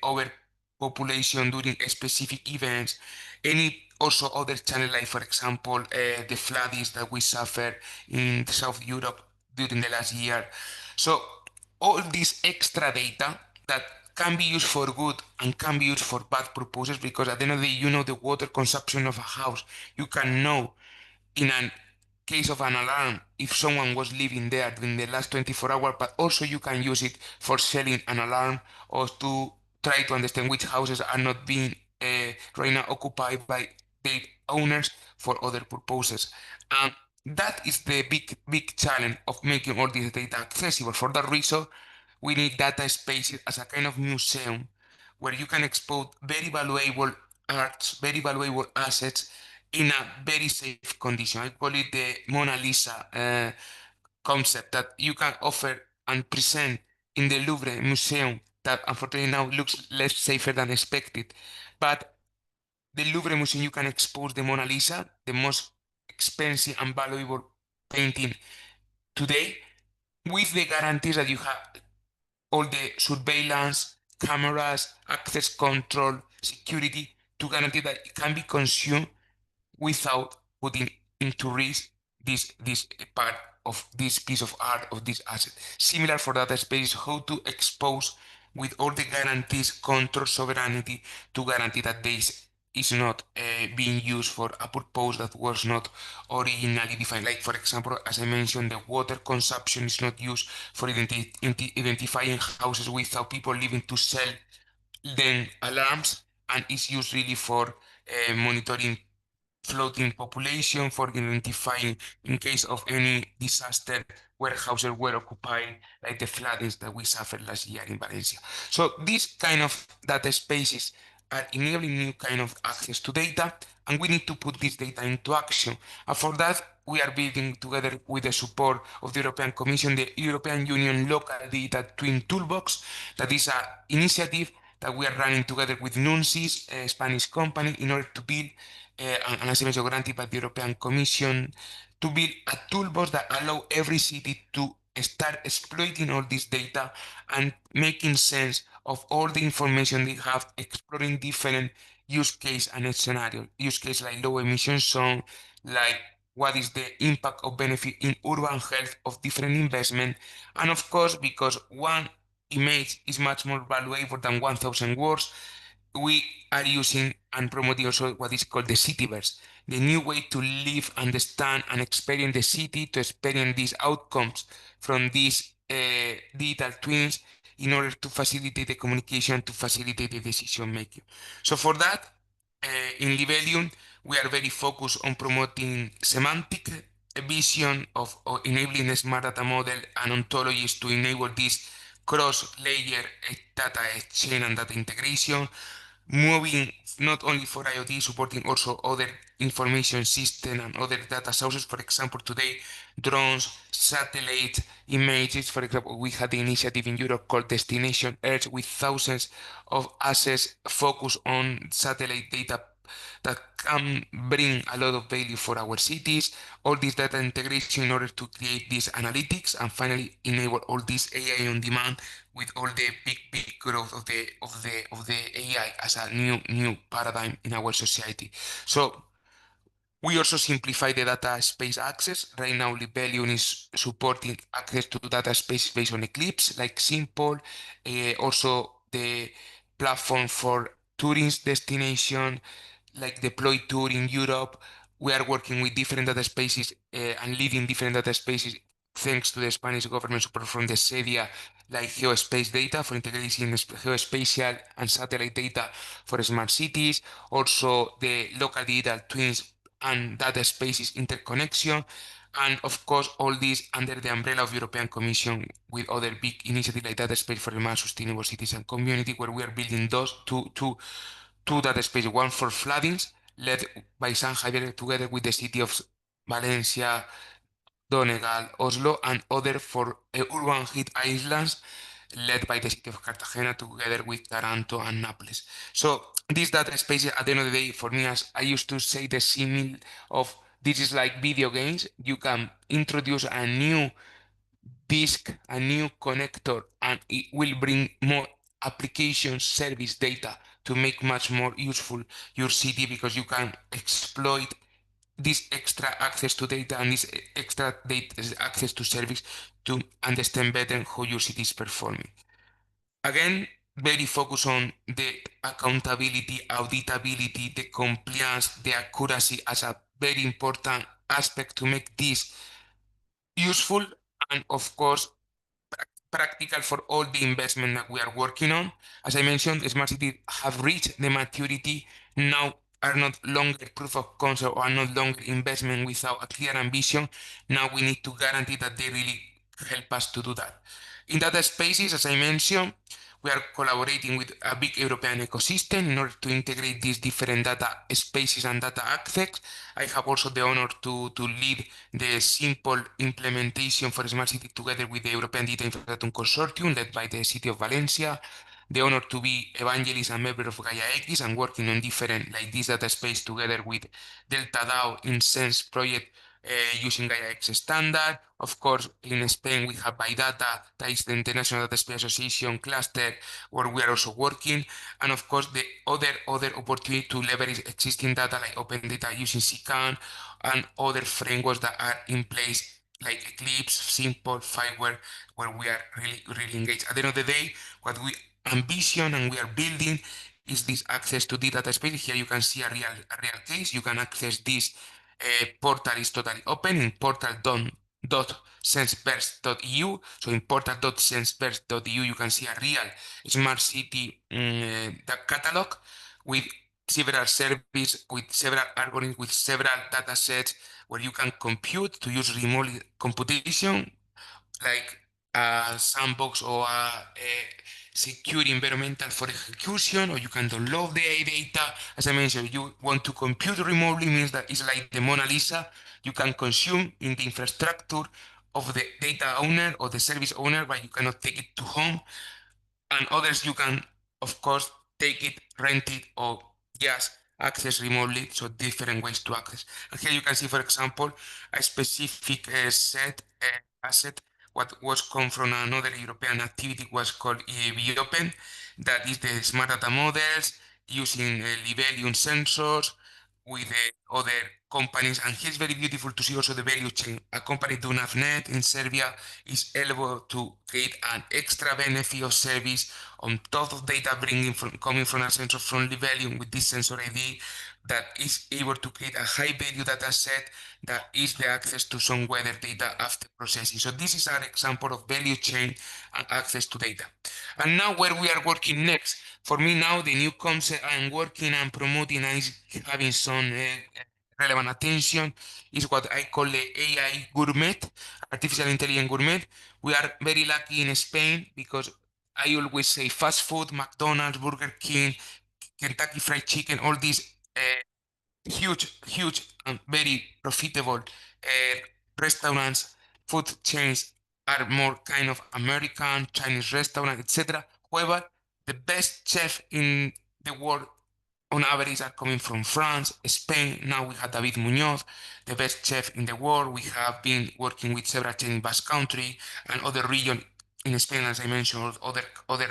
overpopulation during specific events, any also other channel like, for example, the floodings that we suffered in South Europe during the last year. So all this extra data that can be used for good and can be used for bad purposes, because at the end of the day, you know the water consumption of a house. You can know in a case of an alarm if someone was living there during the last 24 hours, but also you can use it for selling an alarm or to try to understand which houses are not being right now occupied by their owners for other purposes. And that is the big challenge of making all this data accessible. For that reason, we need data spaces as a kind of museum where you can expose very valuable arts, very valuable assets in a very safe condition. I call it the Mona Lisa concept that you can offer and present in the Louvre Museum that unfortunately now looks less safer than expected. But the Louvre Museum, you can expose the Mona Lisa, the most expensive and valuable painting today, with the guarantees that you have all the surveillance, cameras, access control, security to guarantee that it can be consumed without putting into risk this part of this piece of art, of this asset. Similar for data space, how to expose with all the guarantees, control, sovereignty to guarantee that this is not being used for a purpose that was not originally defined. Like, for example, as I mentioned, the water consumption is not used for identifying houses without people living to sell then alarms, and is used really for monitoring floating population, for identifying in case of any disaster warehouses were occupied, like the floodings that we suffered last year in Valencia. So these kind of data spaces are enabling new kind of access to data, and we need to put this data into action. And for that, we are building together with the support of the European Commission, the European Union Local Data Twin Toolbox. That is an initiative that we are running together with NUNSIS, a Spanish company, in order to build and as I mentioned, granted by the European Commission, to build a toolbox that allow every city to start exploiting all this data and making sense of all the information they have, exploring different use case and scenario. Use case like low emission zone, like what is the impact of benefit in urban health of different investment, and of course, because one image is much more valuable than 1,000 words, we are using and promoting also what is called the cityverse, the new way to live, understand, and experience the city, to experience these outcomes from these digital twins in order to facilitate the communication, to facilitate the decision making. So for that, in Libelium, we are very focused on promoting semantic vision of enabling a smart data model and ontologies to enable this cross-layer data exchange and data integration, moving not only for IoT, supporting also other information system and other data sources. For example, today, drones, satellite images. For example, we had the initiative in Europe called Destination Earth with thousands of assets focused on satellite data that can bring a lot of value for our cities, all this data integration in order to create these analytics, and finally enable all this AI on demand with all the big growth of the AI as a new paradigm in our society. So we also simplify the data space access. Right now, Libelium is supporting access to data space based on Eclipse, like Simple, also the platform for tourist destination, like Deploy Tour in Europe. We are working with different data spaces and leading different data spaces thanks to the Spanish government support from the SEDIA, like geospace data for integrating geospatial and satellite data for smart cities, also the local digital twins and data spaces interconnection, and of course all this under the umbrella of European Commission with other big initiatives like data space for the more sustainable cities and community, where we are building those two data spaces, one for floodings led by San Javier together with the city of Valencia, Donegal, Oslo, and other for urban heat islands led by the city of Cartagena together with Taranto and Naples. So these data spaces, at the end of the day, for me, as I used to say, the simile of this is like video games. You can introduce a new disk, a new connector, and it will bring more application service data to make much more useful your city, because you can exploit this extra access to data and this extra data access to service to understand better how your city is performing. Again, very focused on the accountability, auditability, the compliance, the accuracy as a very important aspect to make this useful, and of course practical for all the investment that we are working on. As I mentioned, smart cities have reached the maturity now, are not longer proof of concept or are not longer investment without a clear ambition. Now we need to guarantee that they really help us to do that. In data spaces, as I mentioned, we are collaborating with a big European ecosystem in order to integrate these different data spaces and data access. I have also the honor to lead the simple implementation for Smart City together with the European Data Infrastructure Consortium led by the City of Valencia. The honor to be evangelist and member of Gaia X and working on different like this data space together with Delta DAO in Sense project using Gaia X standard. Of course, in Spain, we have ByData, that is the International Data Space Association cluster, where we are also working. And of course, the other opportunity to leverage existing data like open data using CCAN and other frameworks that are in place like Eclipse, Simple, Fireware, where we are really engaged. At the end of the day, what we ambition and we are building is this access to the data space. Here you can see a real case. You can access this portal is totally open in portal.senseverse.eu. So in portal.senseverse.eu you can see a real smart city catalog with several services, with several algorithms, with several data sets where you can compute to use remote computation like a sandbox or a secure environmental for execution, or you can download the AI data. As I mentioned, you want to compute remotely means that it's like the Mona Lisa. You can consume in the infrastructure of the data owner or the service owner, but you cannot take it to home. And others you can, of course, take it, rent it, or just access remotely. So different ways to access. And here you can see, for example, a specific asset. What was come from another European activity was called Open. That is the smart data models using Libelium sensors with other companies. And here it's very beautiful to see also the value chain. A company DunavNet in Serbia is able to create an extra benefit of service on top of data coming from a sensor from Libelium with this sensor ID that is able to create a high value data set that is the access to some weather data after processing. So this is an example of value chain and access to data. And now where we are working next, for me now the new concept I'm working and promoting and is having some relevant attention is what I call the AI gourmet, artificial intelligence gourmet. We are very lucky in Spain because I always say fast food, McDonald's, Burger King, Kentucky Fried Chicken, all these huge and very profitable restaurants, food chains are more kind of American, Chinese restaurant, etc. However, the best chef in the world on average are coming from France, Spain. Now we have David Munoz, the best chef in the world. We have been working with several chains in Basque Country and other regions in Spain, as I mentioned, other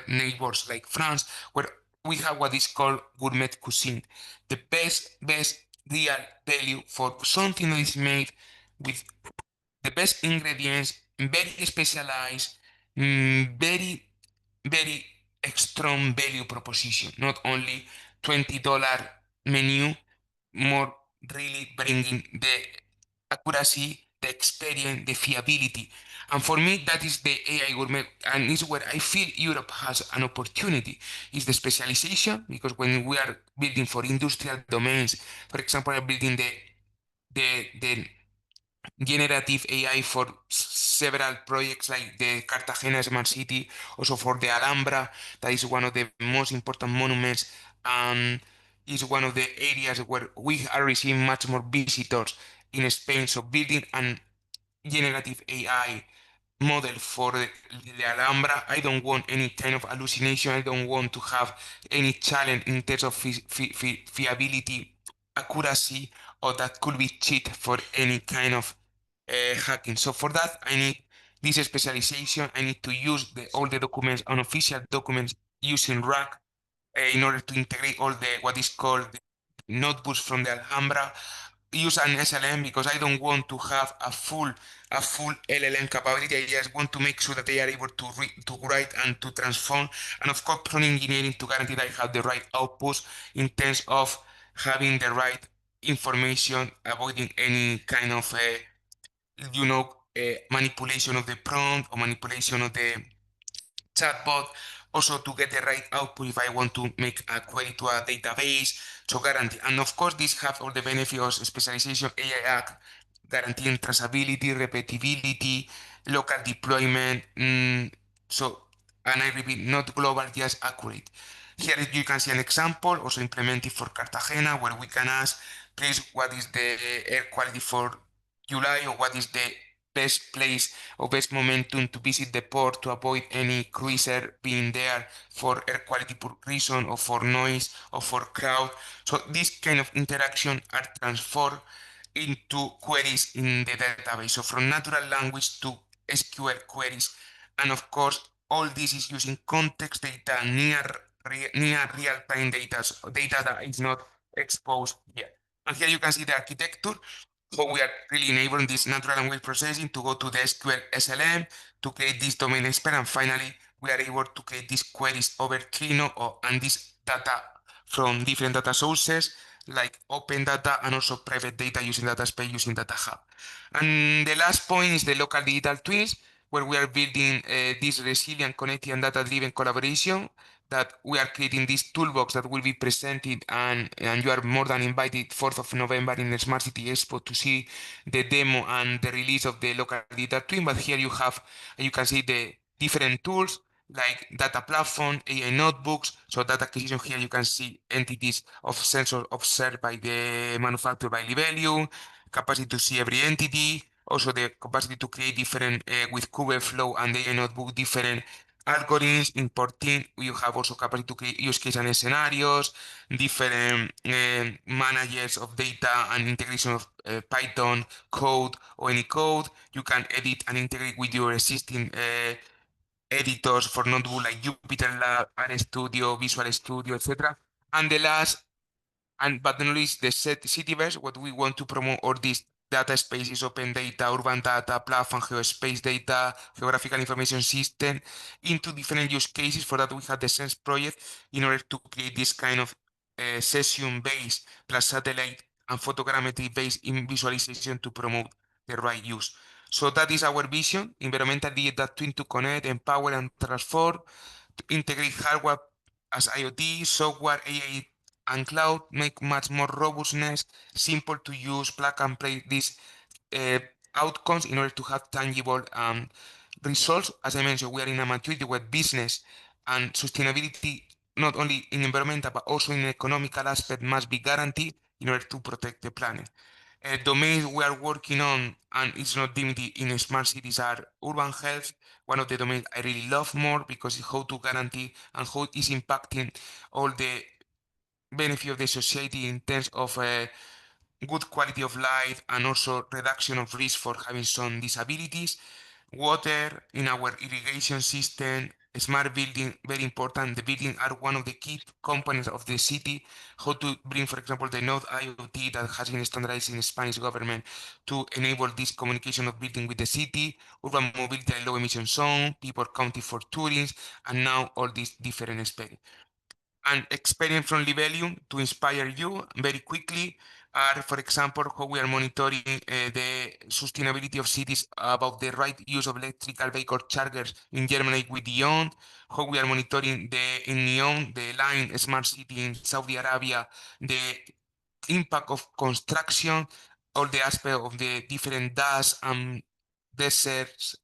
neighbors like France, where we have what is called gourmet cuisine, the best real value for something that is made with the best ingredients, very specialized, very strong value proposition, not only $20 menu, more really bringing the accuracy, the experience, the fiability. And for me, that is the AI gourmet, and is where I feel Europe has an opportunity. Is the specialization, because when we are building for industrial domains, for example, I'm building the generative AI for several projects like the Cartagena Smart City, also for the Alhambra, that is one of the most important monuments and is one of the areas where we are receiving much more visitors in Spain. So building an generative AI model for the Alhambra, I don't want any kind of hallucination. I don't want to have any challenge in terms of fiability, accuracy, or that could be cheat for any kind of hacking. So for that, I need this specialization, I need to use all the documents, unofficial documents using RAG in order to integrate all the what is called the notebooks from the Alhambra. Use an SLM because I don't want to have a full LLM capability. I just want to make sure that they are able to write and to transform, and of course, prompt engineering to guarantee that I have the right outputs in terms of having the right information, avoiding any kind of manipulation of the prompt or manipulation of the chatbot, also to get the right output if I want to make a query to a database, so guarantee. And of course, these have all the benefits of specialization, AI Act, guaranteeing traceability, repeatability, local deployment. And I repeat, not global, just accurate. Here you can see an example, also implemented for Cartagena, where we can ask, please, what is the air quality for July, or what is the best place or best momentum to visit the port to avoid any cruiser being there for air quality reason or for noise or for crowd. So this kind of interaction are transformed into queries in the database. So from natural language to SQL queries. And of course, all this is using context data, near real-time data, so data that is not exposed yet. And here you can see the architecture. So we are really enabling this natural language processing to go to the SQL SLM to create this domain expert, and finally we are able to create these queries over Trino and this data from different data sources like open data and also private data using data space using Data Hub. And the last point is the local digital twins, where we are building this resilient, connected, and data-driven collaboration, that we are creating this toolbox that will be presented, and you are more than invited 4th of November in the Smart City Expo to see the demo and the release of the local data twin. But here you can see the different tools like data platform, AI notebooks. So data acquisition, here you can see entities of sensors observed by the manufacturer by Libelium, capacity to see every entity, also the capacity to create different, with Kubeflow and the AI notebook, different algorithms. Importing, you have also capacity to create use case and scenarios, different managers of data and integration of Python code or any code. You can edit and integrate with your existing editors for notebook like Jupyter Lab, RStudio, Visual Studio, etc. And the last, and but not least, the Cityverse. What we want to promote all these data spaces, open data, urban data, platform, geospace data, geographical information system, into different use cases. For that, we have the Sense project in order to create this kind of session-based plus satellite and photogrammetry-based in visualization to promote the right use. So that is our vision: environmental digital twin to connect, empower, and transform, to integrate hardware as IoT, software, AI, and cloud, make much more robustness, simple to use, plug and play these uh, outcomes in order to have tangible results. As I mentioned, we are in a maturity where business and sustainability, not only in environmental but also in economical aspect, must be guaranteed in order to protect the planet. Domains we are working on, and it's not limited in smart cities, are urban health. One of the domains I really love more because it's how to guarantee and how it is impacting all the benefit of the society in terms of good quality of life and also reduction of risk for having some disabilities. Water in our irrigation system, smart building, very important. The building are one of the key components of the city. How to bring, for example, the node IoT that has been standardized in the Spanish government to enable this communication of building with the city, urban mobility, low emission zone, people counting for tourists, and now all these different aspects. And experience from Libelium to inspire you very quickly are, for example, how we are monitoring the sustainability of cities about the right use of electrical vehicle chargers in Germany with Neon, how we are monitoring in Neon, the line smart city in Saudi Arabia, the impact of construction, all the aspect of the different dust and deserts,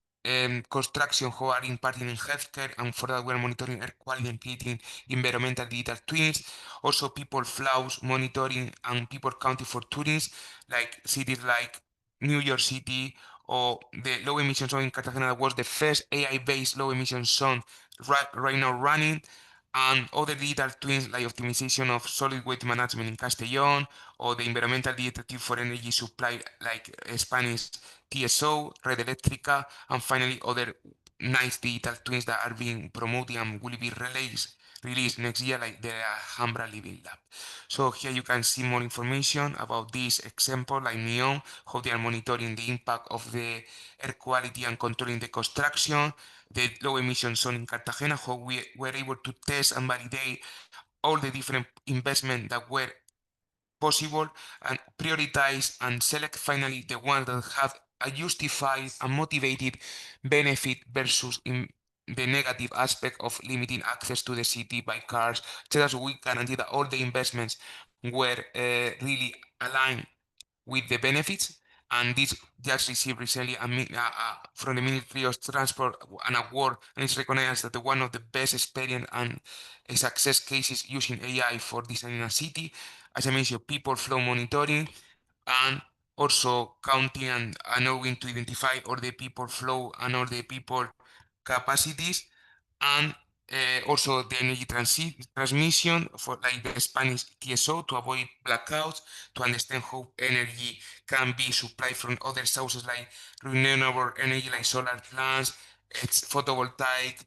construction who are impacting in healthcare, and for that we're monitoring air quality and creating environmental digital twins. Also people flows monitoring and people counting for tourists, like cities like New York City or the low emission zone in Cartagena that was the first AI-based low emission zone right now running. and other digital twins like optimization of solid waste management in Castellón, or the environmental detective for energy supply like Spanish TSO, Red Eléctrica, and finally other nice digital twins that are being promoted and will be released next year, like the Alhambra Living Lab. So here you can see more information about this example, like NEON, how they are monitoring the impact of the air quality and controlling the construction, the low emission zone in Cartagena, how we were able to test and validate all the different investments that were possible and prioritize and select finally the ones that have a justified and motivated benefit versus in the negative aspect of limiting access to the city by cars, so that we guarantee that all the investments were really aligned with the benefits. And this just received recently from the Ministry of Transport an award, and it's recognized as the one of the best experience and success cases using AI for designing a city. As I mentioned, people flow monitoring, and also counting and knowing to identify all the people flow and all the people capacities, and also the energy transmission for like the Spanish TSO to avoid blackouts, to understand how energy can be supplied from other sources like renewable energy like solar plants, it's photovoltaic,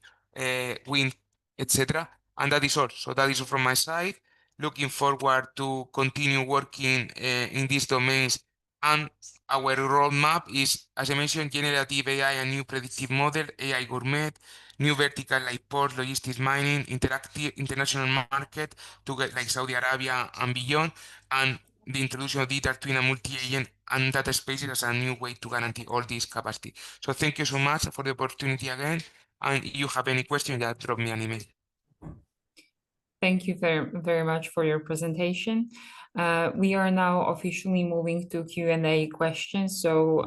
wind, etc. And that is all. So that is all from my side. Looking forward to continue working in these domains. And our roadmap is, as I mentioned, generative AI and new predictive model, AI gourmet, new vertical like port, logistics, mining, interactive international market to get like Saudi Arabia and beyond, and the introduction of digital twin and multi-agent and data spaces as a new way to guarantee all this capacity. So thank you so much for the opportunity again. And if you have any question, just drop me an email. Thank you very, very much for your presentation. We are now officially moving to Q&A questions. So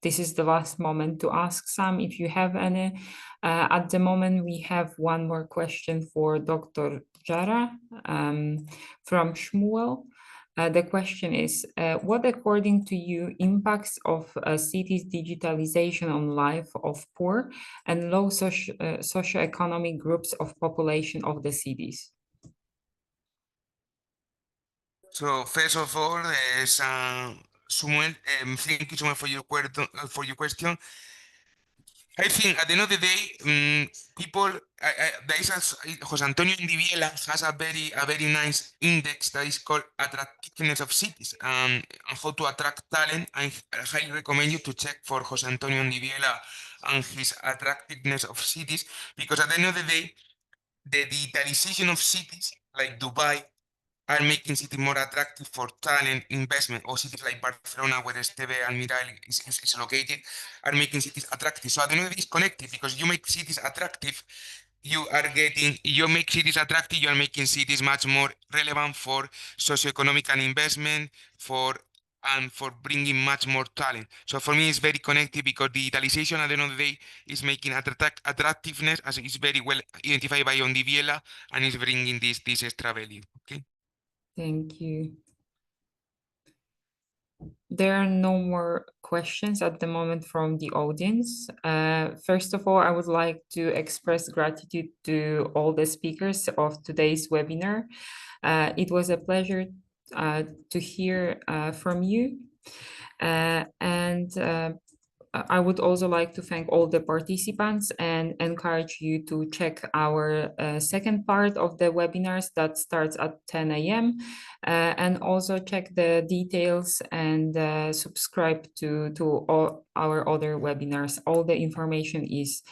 this is the last moment to ask some if you have any. At the moment, we have one more question for Dr. Jara from Shmuel. The question is, what according to you impacts of a city's digitalization on life of poor and low socioeconomic groups of population of the cities? So first of all, Samuel, thank you so much for your question. I think at the end of the day, people, there is Jose Antonio Indiviela has a very nice index that is called attractiveness of cities, and how to attract talent. I highly recommend you to check for Jose Antonio Indiviela and his attractiveness of cities, because at the end of the day, the digitalization of cities like Dubai are making cities more attractive for talent investment, or cities like Barcelona, where Esteve Almiral is located, are making cities attractive. So I don't know if it's connected, because you make cities attractive, you make cities attractive, you are making cities much more relevant for socioeconomic and investment, for bringing much more talent. So for me, it's very connected, because digitalization at the end of the day is making attractiveness, as is very well identified by Ondiviela, and is bringing this extra value. Okay. Thank you. There are no more questions at the moment from the audience. First of all, I would like to express gratitude to all the speakers of today's webinar. It was a pleasure to hear from you. I would also like to thank all the participants and encourage you to check our second part of the webinars that starts at 10 a.m. And also check the details and subscribe to all our other webinars. All the information is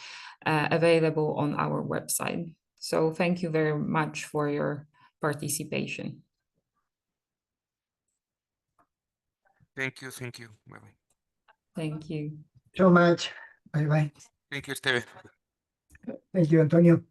available on our website. So thank you very much for your participation. Thank you. Bye-bye. Thank you. So much. Bye-bye. Thank you, Esteve. Thank you, Antonio.